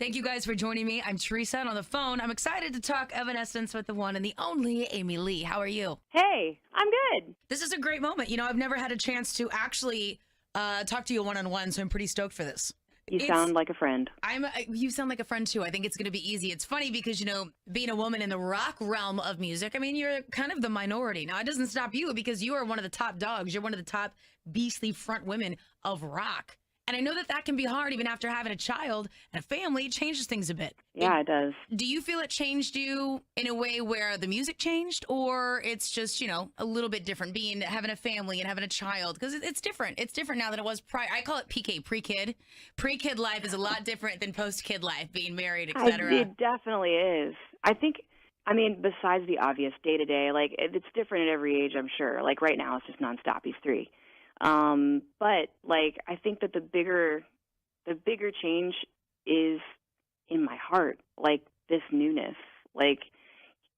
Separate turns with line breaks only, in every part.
Thank you guys for joining me. I'm Teresa, and on the phone, I'm excited to talk Evanescence with the one and the only Amy Lee. How are you?
Hey, I'm good.
This is a great moment. You know, I've never had a chance to actually talk to you one-on-one, so I'm pretty stoked for this.
You sound like a friend.
You sound like a friend too. I think it's going to be easy. It's funny because, you know, being a woman in the rock realm of music, I mean, you're kind of the minority. Now, it doesn't stop you because you are one of the top dogs. You're one of the top beastly front women of rock. And I know that that can be hard even after having a child and a family. It changes things a bit.
Yeah, it does.
Do you feel it changed you in a way where the music changed, or it's just, you know, a little bit different having a family and having a child? Because it's different. It's different now than it was prior. I call it PK, pre-kid. Pre-kid life is a lot different than post-kid life, being married, etc.
It definitely is. I think, besides the obvious day-to-day, like, it's different at every age, I'm sure. Like, right now, it's just nonstop. He's 3. But, like, I think that the bigger change is in my heart, like, this newness. Like,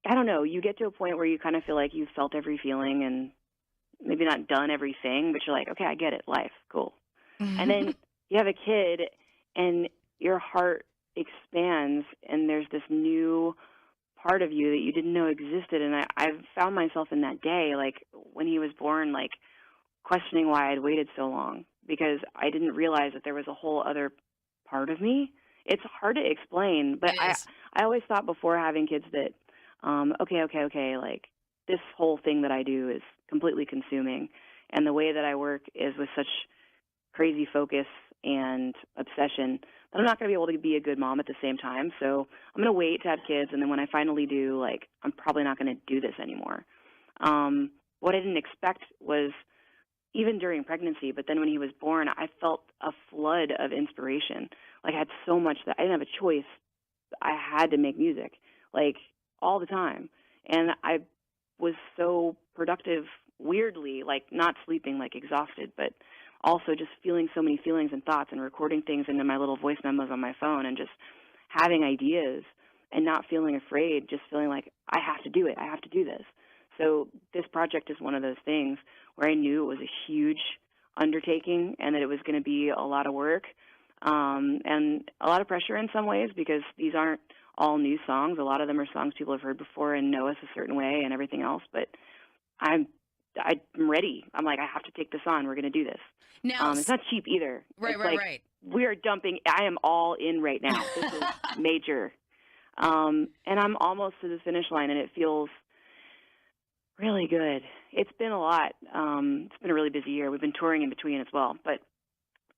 I don't know, you get to a point where you kind of feel like you've felt every feeling and maybe not done everything, but you're like, okay, I get it, life, cool. And then you have a kid and your heart expands and there's this new part of you that you didn't know existed. And I've found myself in that day, like, when he was born, like, questioning why I'd waited so long because I didn't realize that there was a whole other part of me. It's hard to explain, but I always thought before having kids that, okay, like, this whole thing that I do is completely consuming, and the way that I work is with such crazy focus and obsession that I'm not going to be able to be a good mom at the same time, so I'm going to wait to have kids, and then when I finally do, like, I'm probably not going to do this anymore. What I didn't expect was even during pregnancy, but then when he was born, I felt a flood of inspiration. Like, I had so much that I didn't have a choice. I had to make music, like, all the time. And I was so productive, weirdly, like, not sleeping, like, exhausted, but also just feeling so many feelings and thoughts and recording things into my little voice memos on my phone and just having ideas and not feeling afraid, just feeling like, I have to do it. I have to do this. So this project is one of those things where I knew it was a huge undertaking and that it was going to be a lot of work and a lot of pressure in some ways because these aren't all new songs. A lot of them are songs people have heard before and know us a certain way and everything else. But I'm ready. I'm like, I have to take this on. We're going to do this.
Now,
it's not cheap either.
Right.
We are dumping. I am all in right now. This is major. And I'm almost to the finish line, and it feels really good. It's been a lot. It's been a really busy year. We've been touring in between as well. But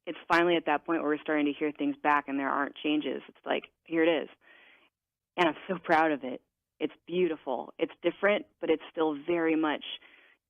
it's finally at that point where we're starting to hear things back and there aren't changes. It's like, here it is. And I'm so proud of it. It's beautiful. It's different, but it's still very much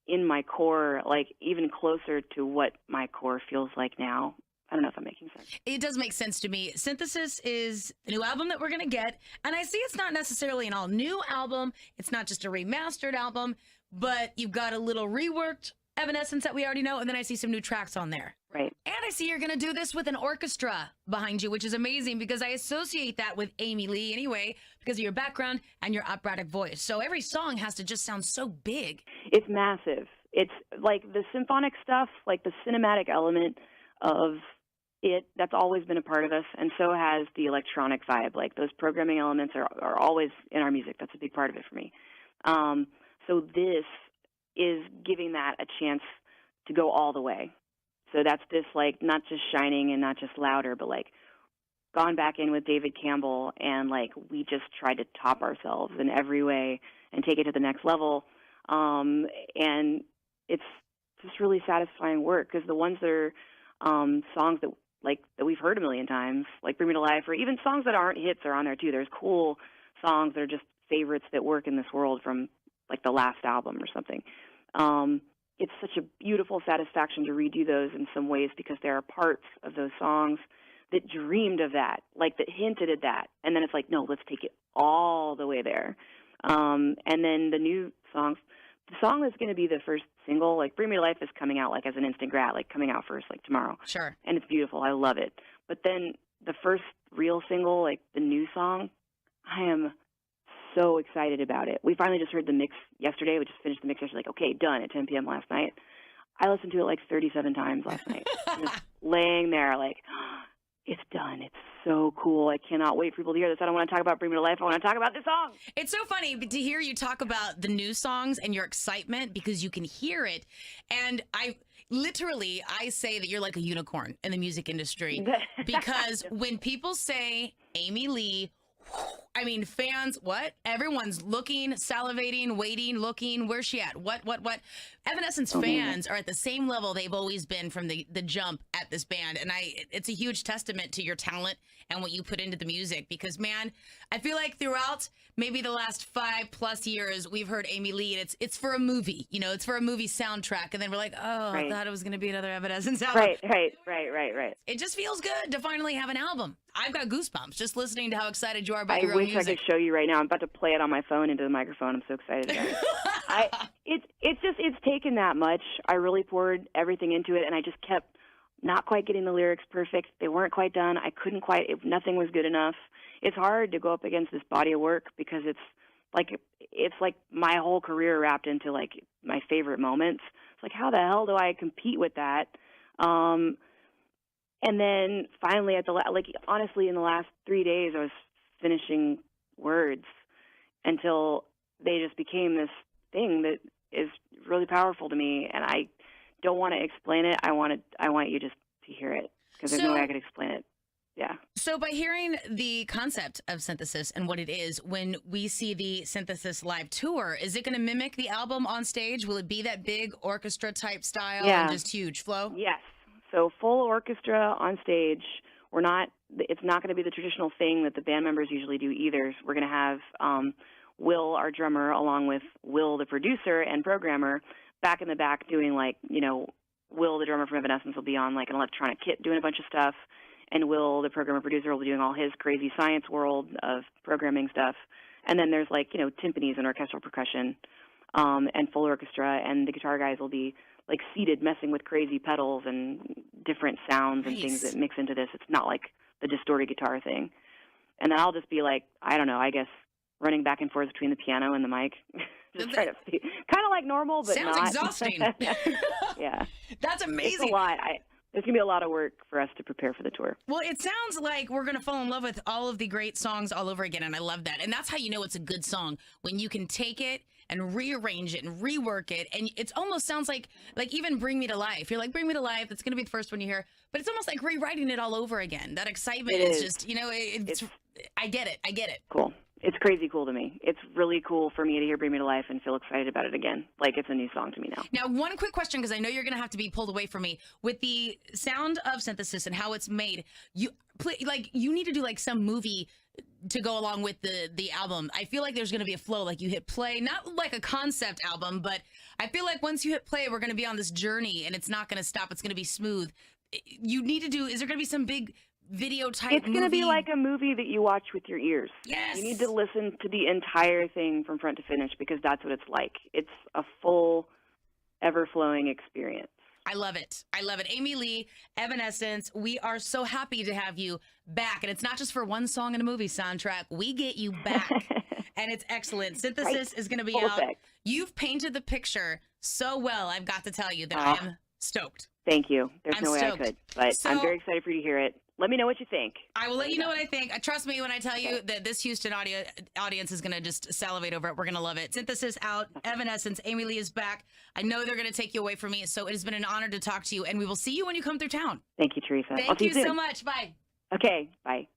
in my core, like even closer to what my core feels like now. I don't know if I'm making sense.
It does make sense to me. Synthesis is the new album that we're going to get. And I see it's not necessarily an all-new album. It's not just a remastered album. But you've got a little reworked Evanescence that we already know, and then I see some new tracks on there.
Right.
And I see you're going to do this with an orchestra behind you, which is amazing because I associate that with Amy Lee anyway because of your background and your operatic voice. So every song has to just sound so big.
It's massive. It's like the symphonic stuff, like the cinematic element of it, that's always been a part of us, and so has the electronic vibe. Like those programming elements are always in our music. That's a big part of it for me. So this is giving that a chance to go all the way. So that's this, like, not just shining and not just louder, but, like, gone back in with David Campbell and, like, we just tried to top ourselves in every way and take it to the next level. And it's just really satisfying work because the ones that are songs that we've heard a million times, like Bring Me to Life, or even songs that aren't hits are on there, too. There's cool songs that are just favorites that work in this world from, like, the last album or something. It's such a beautiful satisfaction to redo those in some ways because there are parts of those songs that dreamed of that, like that hinted at that. And then it's like, no, let's take it all the way there. And then the new songs, the song that's going to be the first single, like Bring Me to Life is coming out like as an instant grad, like coming out first, like tomorrow.
Sure.
And it's beautiful. I love it. But then the first real single, like the new song, I am so excited about it. We finally just heard the mix yesterday. We just finished the mix yesterday, like, okay, done at 10 p.m. last night. I listened to it like 37 times last night. Just laying there like, It's done. It's so cool. I cannot wait for people to hear this. I don't want to talk about Bring Me to Life. I want to talk about this song.
It's so funny to hear you talk about the new songs and your excitement because you can hear it. And I say that you're like a unicorn in the music industry because when people say Amy Lee, I mean, fans, what? Everyone's looking, salivating, waiting, looking. Where's she at? What? Evanescence fans are at the same level they've always been from the jump at this band. And it's a huge testament to your talent and what you put into the music because, man, I feel like throughout maybe the last 5+ years, we've heard Amy Lee, and it's for a movie. You know, it's for a movie soundtrack. And then we're like, oh, I thought it was going to be another Evanescence album.
Right.
It just feels good to finally have an album. I've got goosebumps just listening to how excited you are about your
I
own
wish
music.
I could show you right now. I'm about to play it on my phone into the microphone. I'm so excited about it. It's taken that much. I really poured everything into it, and I just kept not quite getting the lyrics perfect. They weren't quite done. I couldn't quite. Nothing was good enough. It's hard to go up against this body of work because it's like my whole career wrapped into like my favorite moments. It's like, how the hell do I compete with that? And then finally, honestly, in the last 3 days, I was finishing words until they just became this thing that is really powerful to me. And I don't want to explain it. I want you just to hear it because there's no way I could explain it. Yeah.
So by hearing the concept of Synthesis and what it is, when we see the Synthesis live tour, is it going to mimic the album on stage? Will it be that big orchestra type style and just huge flow?
Yes. So full orchestra on stage. It's not going to be the traditional thing that the band members usually do either. We're going to have Will, our drummer, along with Will, the producer and programmer, back in the back doing Will, the drummer from Evanescence, will be on like an electronic kit doing a bunch of stuff. And Will, the programmer producer, will be doing all his crazy science world of programming stuff. And then there's timpanis and orchestral percussion and full orchestra. And the guitar guys will be seated messing with crazy pedals and different sounds and things that mix into this. It's not like the distorted guitar thing. And then I'll just be I don't know, I guess running back and forth between the piano and the mic. Just try to be kind of like normal, but
sounds
not.
exhausting.
Yeah.
That's amazing.
It's a lot. There's going to be a lot of work for us to prepare for the tour.
Well, it sounds like we're going to fall in love with all of the great songs all over again, and I love that. And that's how you know it's a good song, when you can take it and rearrange it and rework it. And it almost sounds like even Bring Me to Life. You're like, Bring Me to Life, that's going to be the first one you hear. But it's almost like rewriting it all over again. That excitement is just, I get it.
Cool. It's crazy cool to me. It's really cool for me to hear Bring Me to Life and feel excited about it again. Like it's a new song to me now.
Now, one quick question, because I know you're going to have to be pulled away from me. With the sound of Synthesis and how it's made, you need to do some movie to go along with the album. I feel like there's going to be a flow. Like you hit play, not like a concept album, but I feel like once you hit play, we're going to be on this journey and it's not going to stop. It's going to be smooth. You need to do, is there going to be some big video type
It's going to be like a movie that you watch with your ears.
Yes.
You need to listen to the entire thing from front to finish because that's what it's like. It's a full, ever-flowing experience.
I love it. Amy Lee, Evanescence, we are so happy to have you back. And it's not just for one song in a movie soundtrack. We get you back. And it's excellent. Synthesis is going to be
Full
out.
effect.
You've painted the picture so well, I've got to tell you that I am stoked.
Thank you. There's
I'm
no way
stoked.
I could. But I'm very excited for you to hear it. Let me know what you think.
I will let you know what I think. Trust me when I tell you that this Houston audience is going to just salivate over it. We're going to love it. Synthesis out. Evanescence. Amy Lee is back. I know they're going to take you away from me, so it has been an honor to talk to you, and we will see you when you come through town.
Thank you, Teresa.
Thank you so much. Bye.
Okay, bye.